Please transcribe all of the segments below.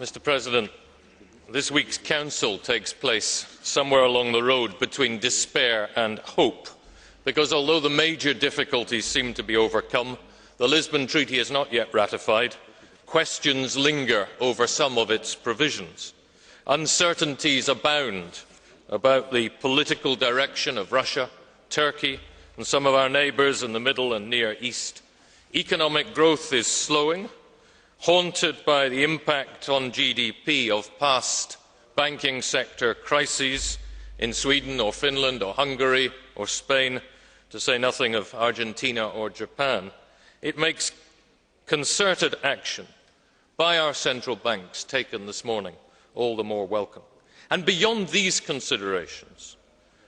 Mr. President, this week's Council takes place somewhere along the road between despair and hope, because although the major difficulties seem to be overcome, the Lisbon Treaty is not yet ratified. Questions linger over some of its provisions. Uncertainties abound about the political direction of Russia, Turkey, and some of our neighbours in the Middle and Near East. Economic growth is slowing, haunted by the impact on GDP of past banking sector crises in Sweden or Finland or Hungary or Spain, to say nothing of Argentina or Japan. It makes concerted action by our central banks taken this morning all the more welcome. And beyond these considerations,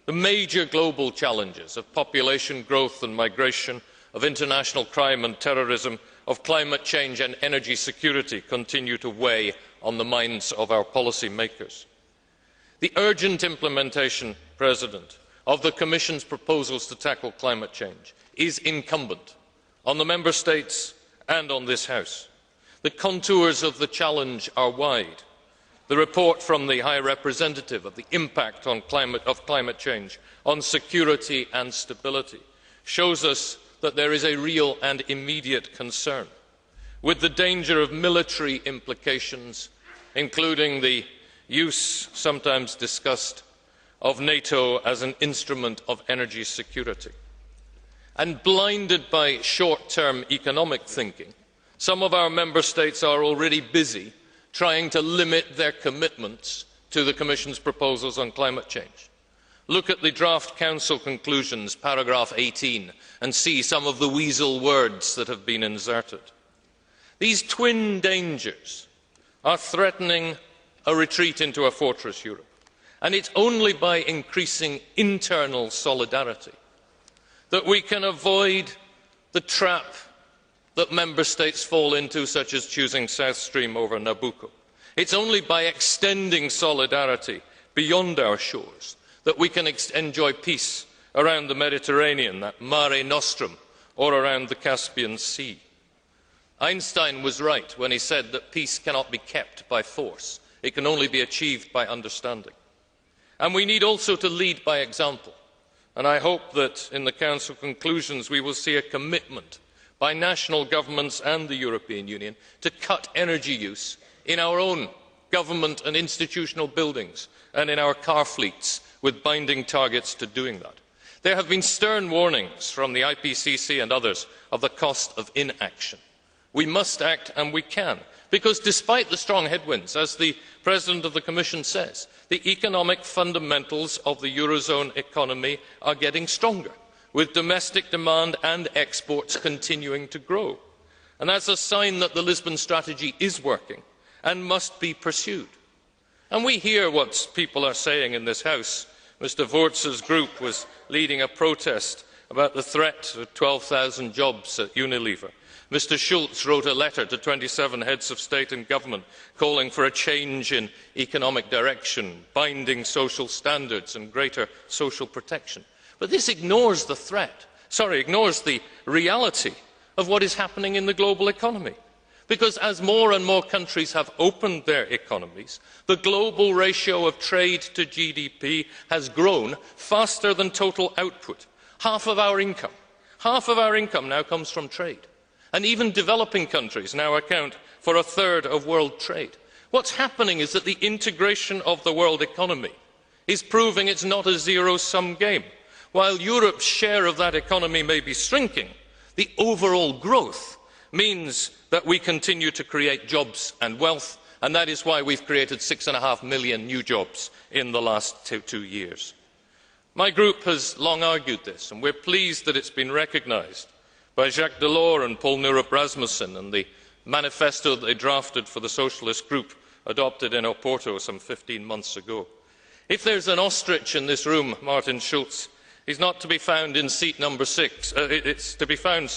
the major global challenges of population growth and migration, of international crime and terrorism, of climate change and energy security continue to weigh on the minds of our policy makers. The urgent implementation, President, of the Commission's proposals to tackle climate change is incumbent on the Member States and on this House. The contours of the challenge are wide. The report from the High Representative of the impact of climate change on security and stability shows us that there is a real and immediate concern, with the danger of military implications, including the use, sometimes discussed, of NATO as an instrument of energy security. And blinded by short-term economic thinking, some of our Member States are already busy trying to limit their commitments to the Commission's proposals on climate change. Look at the draft Council conclusions, paragraph 18, and see some of the weasel words that have been inserted. These twin dangers are threatening a retreat into a fortress Europe, and it's only by increasing internal solidarity that we can avoid the trap that Member States fall into, such as choosing South Stream over Nabucco. It's only by extending solidarity beyond our shores that we can enjoy peace around the Mediterranean, that Mare Nostrum, or around the Caspian Sea. Einstein was right when he said that peace cannot be kept by force. It can only be achieved by understanding. And we need also to lead by example. And I hope that in the Council conclusions we will see a commitment by national governments and the European Union to cut energy use in our own government and institutional buildings and in our car fleets, with binding targets to doing that. There have been stern warnings from the IPCC and others of the cost of inaction. We must act, and we can, because despite the strong headwinds, as the President of the Commission says, the economic fundamentals of the Eurozone economy are getting stronger, with domestic demand and exports continuing to grow. And that's a sign that the Lisbon strategy is working and must be pursued. And we hear what people are saying in this House. Mr. Voortz's group was leading a protest about the threat of 12,000 jobs at Unilever. Mr. Schulz wrote a letter to 27 heads of state and government calling for a change in economic direction, binding social standards and greater social protection. But this ignores ignores the reality of what is happening in the global economy. Because as more and more countries have opened their economies, the global ratio of trade to GDP has grown faster than total output. Half of our income now comes from trade. And even developing countries now account for a third of world trade. What's happening is that the integration of the world economy is proving it's not a zero-sum game. While Europe's share of that economy may be shrinking, the overall growth means that we continue to create jobs and wealth, and that is why we've created 6.5 million new jobs in the last two years. My group has long argued this, and we're pleased that it's been recognised by Jacques Delors and Poul Nyrup Rasmussen and the manifesto that they drafted for the Socialist Group adopted in Oporto some 15 months ago. If there's an ostrich in this room, Martin Schulz, he's not to be found in seat number 6. It's to be found,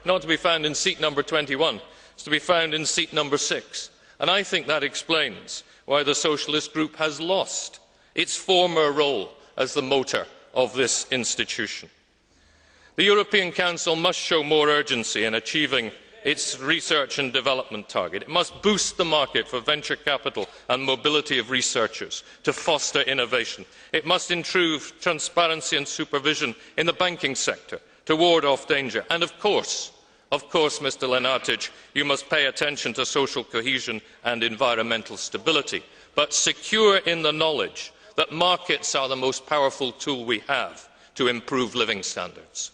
not to be found in seat number 21. It's to be found in seat number 6. And I think that explains why the Socialist Group has lost its former role as the motor of this institution. The European Council must show more urgency in achieving its research and development target. It must boost the market for venture capital and mobility of researchers to foster innovation. It must improve transparency and supervision in the banking sector to ward off danger. And of course, Mr Lenarčič, you must pay attention to social cohesion and environmental stability, but secure in the knowledge that markets are the most powerful tool we have to improve living standards.